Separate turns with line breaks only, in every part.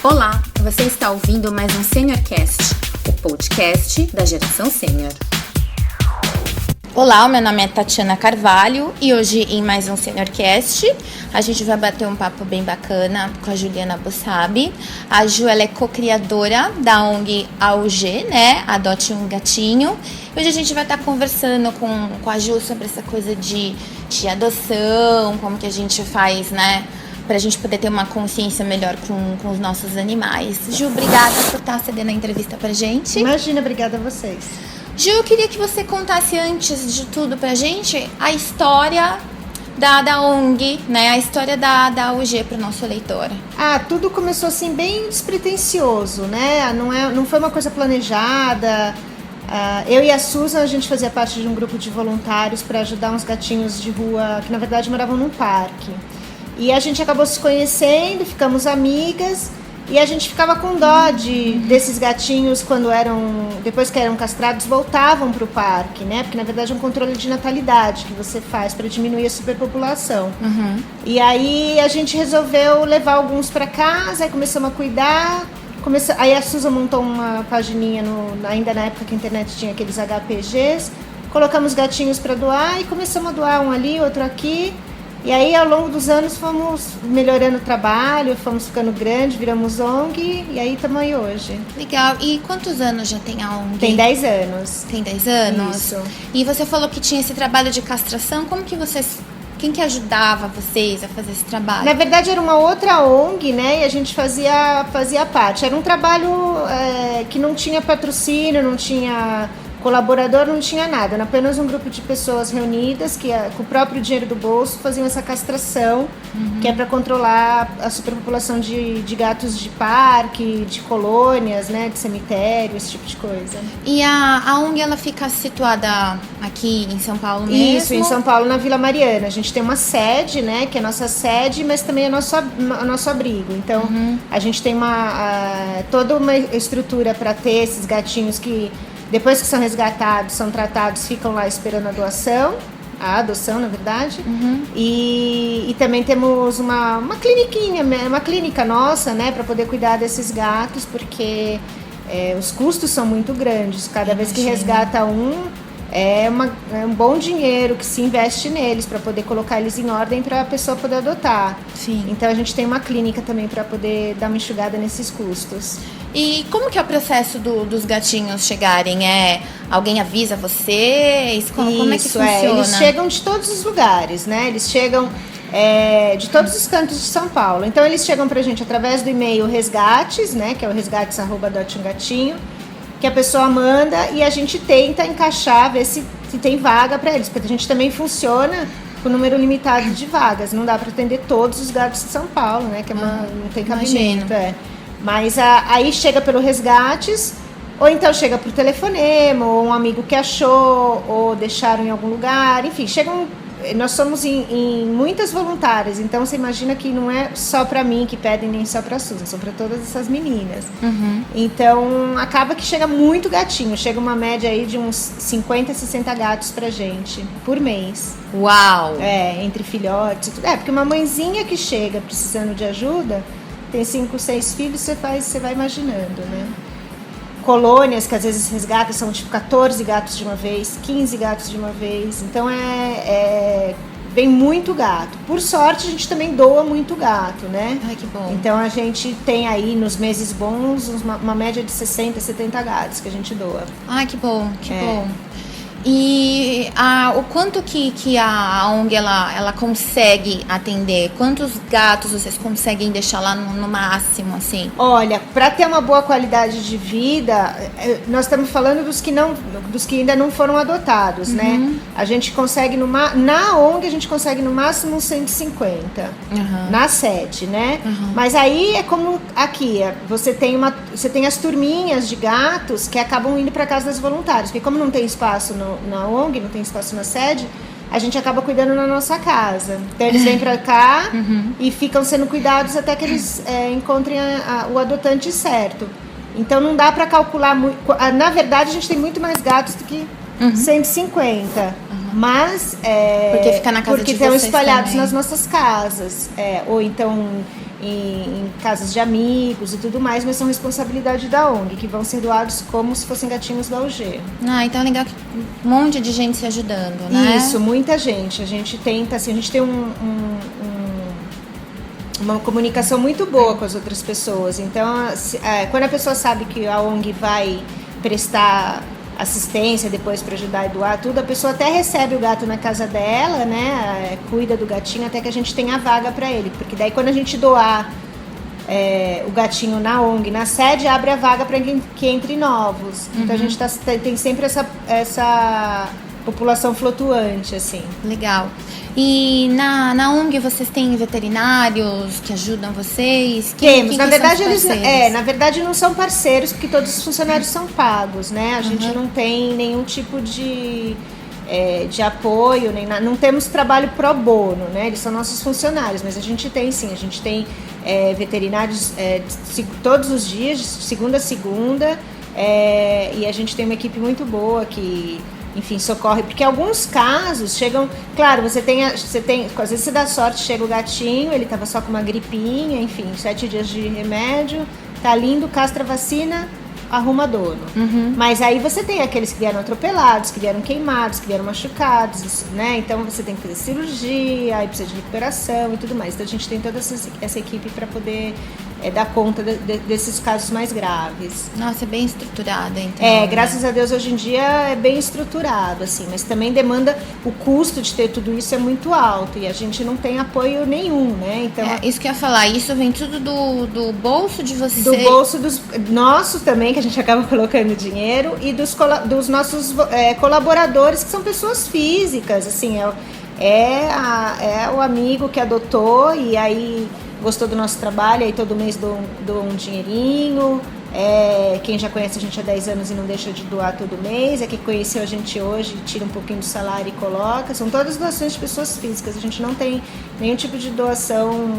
Olá, você está ouvindo mais um SeniorCast, o podcast da geração sênior. Olá, meu nome é Tatiana Carvalho e hoje em mais um SeniorCast a gente vai bater um papo bem bacana com a Juliana Bussabi. A Ju, ela é co-criadora da ONG AUG, né? Adote um Gatinho. Hoje a gente vai estar conversando com a Ju sobre essa coisa de adoção, como que a gente faz, né? Pra gente poder ter uma consciência melhor com os nossos animais. Ju, obrigada por estar cedendo a entrevista pra gente.
Imagina, obrigada a vocês.
Ju, eu queria que você contasse antes de tudo pra gente a história da ONG, né? A história da AUG pro nosso leitor.
Tudo começou assim bem despretensioso, né? Não foi uma coisa planejada. Eu e a Susan, a gente fazia parte de um grupo de voluntários para ajudar uns gatinhos de rua que na verdade moravam num parque. E a gente acabou se conhecendo, ficamos amigas e a gente ficava com dó desses gatinhos depois que eram castrados, voltavam para o parque, né? Porque na verdade é um controle de natalidade que você faz para diminuir a superpopulação.
Uhum.
E aí a gente resolveu levar alguns para casa, aí começamos a cuidar. Aí a Susan montou uma pagininha, ainda na época que a internet tinha aqueles HPGs, colocamos gatinhos para doar e começamos a doar um ali, outro aqui. E aí, ao longo dos anos, fomos melhorando o trabalho, fomos ficando grandes, viramos ONG e aí estamos aí hoje.
Legal. E quantos anos já tem a ONG?
Tem 10 anos.
Tem 10 anos?
Isso.
E você falou que tinha esse trabalho de castração. Quem que ajudava vocês a fazer esse trabalho?
Na verdade, era uma outra ONG, né? E a gente fazia parte. Era um trabalho que não tinha patrocínio, não tinha colaborador, não tinha nada, era apenas um grupo de pessoas reunidas que com o próprio dinheiro do bolso faziam essa castração, que é para controlar a superpopulação de gatos de parque, de colônias, né, de cemitério, esse tipo de coisa.
E a ONG, ela fica situada aqui em São Paulo mesmo?
Isso, em São Paulo, na Vila Mariana. A gente tem uma sede, né, que é a nossa sede, mas também é nosso abrigo. Então, a gente tem toda uma estrutura para ter esses gatinhos que depois que são resgatados, são tratados, ficam lá esperando a adoção, na verdade. E também temos uma cliniquinha, uma clínica nossa, né, para poder cuidar desses gatos, porque os custos são muito grandes. Cada vez que resgata é um bom dinheiro que se investe neles para poder colocar eles em ordem para a pessoa poder adotar.
Sim.
Então a gente tem uma clínica também para poder dar uma enxugada nesses custos.
E como que é o processo dos gatinhos chegarem? Alguém avisa vocês? Como é que funciona?
Eles chegam de todos os lugares, né? Eles chegam de todos os cantos de São Paulo. Então eles chegam pra gente através do e-mail resgates, né? Que é o resgates@adoteumgatinho, que a pessoa manda e a gente tenta encaixar, ver se tem vaga para eles, porque a gente também funciona com número limitado de vagas. Não dá para atender todos os gatos de São Paulo, né? Que não tem cabimento. Mas aí chega pelo resgates, ou então chega por telefonema, ou um amigo que achou, ou deixaram em algum lugar, enfim, nós somos em muitas voluntárias, então você imagina que não é só para mim que pedem, nem só para a Susan, são para todas essas meninas. Então acaba que chega muito gatinho, chega uma média aí de uns 50, 60 gatos pra gente por mês.
Uau!
Entre filhotes e tudo. Porque uma mãezinha que chega precisando de ajuda, tem 5, 6 filhos, você vai imaginando, né? Colônias que às vezes resgatam são tipo 14 gatos de uma vez, 15 gatos de uma vez. Então vem muito gato. Por sorte, a gente também doa muito gato, né?
Ai, que bom.
Então a gente tem aí nos meses bons uma média de 60, 70 gatos que a gente doa.
Ai, que bom, que bom. E o quanto que a ONG ela consegue atender? Quantos gatos vocês conseguem deixar lá no máximo, assim?
Olha, para ter uma boa qualidade de vida, nós estamos falando dos que ainda não foram adotados, né? A gente consegue na ONG a gente consegue no máximo 150 na sede, né? Mas aí é como aqui, você tem as turminhas de gatos que acabam indo para casa das voluntárias, porque como não tem espaço na ONG, não tem espaço na sede, a gente acaba cuidando na nossa casa. Então eles vêm pra cá e ficam sendo cuidados até que eles encontrem o adotante certo. Então não dá pra calcular muito. Na verdade, a gente tem muito mais gatos do que 150. Mas
porque fica na casa
porque
de
estão
vocês
espalhados
também.
nas nossas casas. Ou então em casas de amigos e tudo mais, mas são responsabilidade da ONG, que vão ser doados como se fossem gatinhos da Alger.
Ah, então é legal que um monte de gente se ajudando, né?
Isso, muita gente. A gente tenta, assim, a gente tem uma comunicação muito boa com as outras pessoas. Então, quando a pessoa sabe que a ONG vai prestar assistência depois para ajudar a doar tudo, a pessoa até recebe o gato na casa dela, né? Cuida do gatinho até que a gente tenha vaga para ele, porque daí quando a gente doar o gatinho na ONG, na sede, abre a vaga para que entre novos. Então a gente tem sempre essa população flutuante, assim.
Legal. E na ONG vocês têm veterinários que ajudam vocês?
Temos. Na verdade, na verdade não são parceiros, porque todos os funcionários são pagos, né? A gente não tem nenhum tipo de apoio, não temos trabalho pro bono, né? Eles são nossos funcionários, mas a gente tem sim, a gente tem veterinários todos os dias, de segunda a segunda, e a gente tem uma equipe muito boa que, enfim, socorre, porque alguns casos chegam, claro, você tem, às vezes você dá sorte, chega o gatinho, ele estava só com uma gripinha, enfim, 7 dias de remédio, tá lindo, castra, vacina, arruma dono. Mas aí você tem aqueles que vieram atropelados, que vieram queimados, que vieram machucados, né? Então você tem que fazer cirurgia, aí precisa de recuperação e tudo mais. Então a gente tem toda essa equipe para poder dar conta desses casos mais graves.
Nossa, é bem estruturada, então.
Graças a Deus hoje em dia é bem estruturado, assim, mas também demanda, o custo de ter tudo isso é muito alto e a gente não tem apoio nenhum, né? Então,
isso que eu ia falar, isso vem tudo do bolso de vocês?
Do bolso nosso também, que a gente acaba colocando dinheiro, e dos nossos colaboradores, que são pessoas físicas, assim, é o amigo que adotou e aí gostou do nosso trabalho, aí todo mês dou um dinheirinho. Quem já conhece a gente há 10 anos e não deixa de doar todo mês, quem conheceu a gente hoje tira um pouquinho do salário e coloca. São todas doações de pessoas físicas, a gente não tem nenhum tipo de doação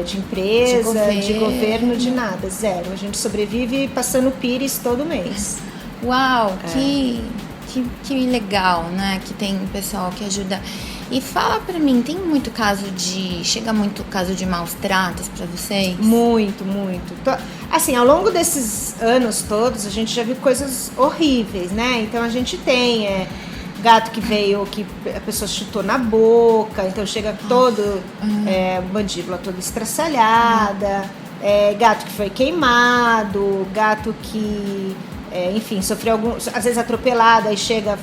de empresa, de governo, de nada, zero. A gente sobrevive passando pires todo mês.
Uau, que legal, né? Que tem pessoal que ajuda. E fala pra mim, chega muito caso de maus tratos pra vocês?
Muito, muito. Assim, ao longo desses anos todos, a gente já viu coisas horríveis, né? Então a gente tem gato que veio, que a pessoa chutou na boca, então chega todo, mandíbula toda estraçalhada, gato que foi queimado, gato que, enfim, sofreu às vezes atropelado, aí chega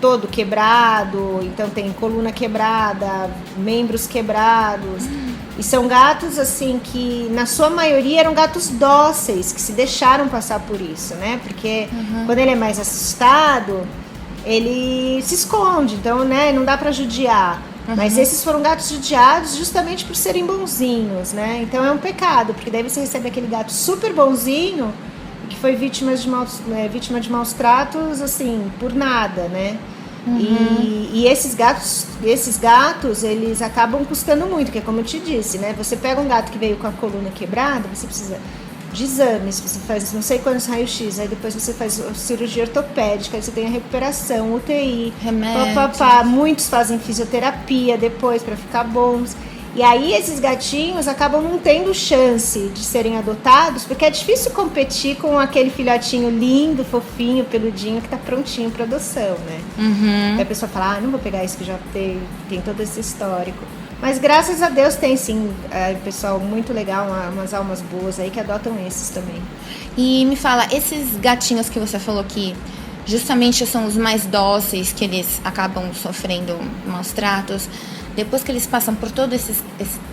todo quebrado, então tem coluna quebrada, membros quebrados. E são gatos, assim, que na sua maioria eram gatos dóceis, que se deixaram passar por isso, né? Porque quando ele é mais assustado, ele se esconde, então, né, não dá pra judiar. Mas esses foram gatos judiados justamente por serem bonzinhos, né? Então é um pecado, porque daí você recebe aquele gato super bonzinho, que foi vítima de maus tratos, assim, por nada, né? E esses gatos, eles acabam custando muito, que é como eu te disse, né? Você pega um gato que veio com a coluna quebrada, você precisa de exames, você faz não sei quantos raios-x, aí depois você faz cirurgia ortopédica, aí você tem a recuperação, UTI,
remédio.
Muitos fazem fisioterapia depois para ficar bons. E aí esses gatinhos acabam não tendo chance de serem adotados, porque é difícil competir com aquele filhotinho lindo, fofinho, peludinho, que tá prontinho para adoção, né? Aí a pessoa fala, não vou pegar isso que já tem todo esse histórico. Mas graças a Deus tem sim, pessoal muito legal, umas almas boas aí que adotam esses também.
E me fala, esses gatinhos que você falou que justamente são os mais dóceis, que eles acabam sofrendo maus tratos, depois que eles passam por todo esse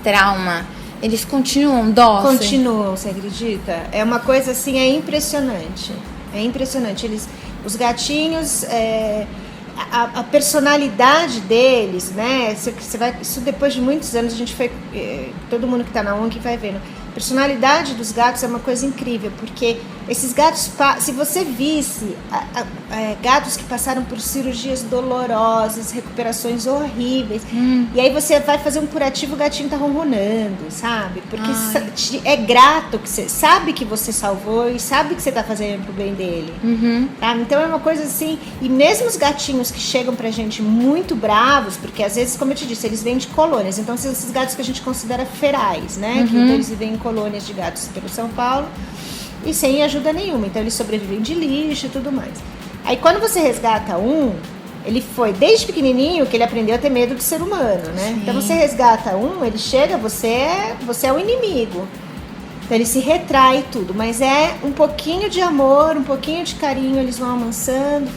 trauma, eles continuam dóceis?
Continuam, você acredita? É uma coisa assim, é impressionante. É impressionante. Os gatinhos, a personalidade deles, né? Isso depois de muitos anos, a gente foi. Todo mundo que está na ONG vai vendo. A personalidade dos gatos é uma coisa incrível, porque Esses gatos, se você visse gatos que passaram por cirurgias dolorosas, recuperações horríveis, e aí você vai fazer um curativo, o gatinho tá ronronando, sabe? Porque é grato, que você sabe que você salvou e sabe que você tá fazendo pro bem dele. Tá? Então é uma coisa assim, e mesmo os gatinhos que chegam pra gente muito bravos, porque às vezes, como eu te disse, eles vêm de colônias, então são esses gatos que a gente considera ferais, né? Que eles vivem em colônias de gatos pelo São Paulo, e sem ajuda nenhuma, então eles sobrevivem de lixo e tudo mais. Aí quando você resgata ele foi desde pequenininho que ele aprendeu a ter medo do ser humano, né? Sim. Então você resgata ele chega, você é o inimigo. Então ele se retrai tudo, mas é um pouquinho de amor, um pouquinho de carinho, eles vão amansando,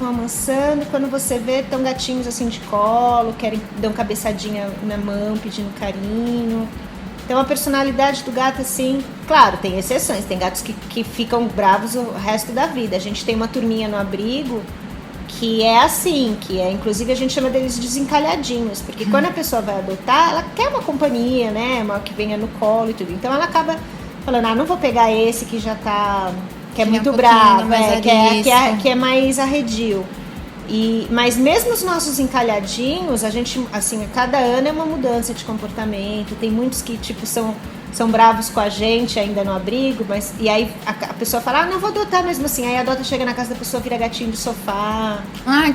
quando você vê, estão gatinhos assim de colo, dão cabeçadinha na mão, pedindo carinho. Então a personalidade do gato, assim, claro, tem exceções, tem gatos que ficam bravos o resto da vida. A gente tem uma turminha no abrigo que é assim, inclusive a gente chama deles desencalhadinhos, porque quando a pessoa vai adotar, ela quer uma companhia, né, uma que venha no colo e tudo. Então ela acaba falando, não vou pegar esse que já tá, que é muito bravo, que é mais arredio. Mas mesmo os nossos encalhadinhos, a gente, assim, a cada ano é uma mudança de comportamento. Tem muitos que, tipo, são bravos com a gente ainda no abrigo, e aí a pessoa fala, não vou adotar mesmo assim. Aí adota, chega na casa da pessoa, vira gatinho de sofá.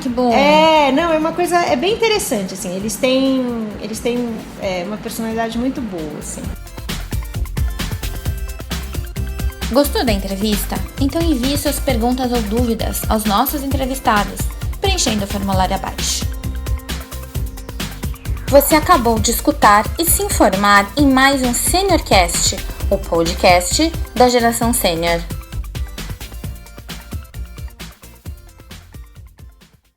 Que bom.
É uma coisa, é bem interessante, assim. Eles têm uma personalidade muito boa, assim.
Gostou da entrevista? Então envie suas perguntas ou dúvidas aos nossos entrevistados, preenchendo o formulário abaixo. Você acabou de escutar e se informar em mais um SeniorCast, o podcast da Geração Sênior.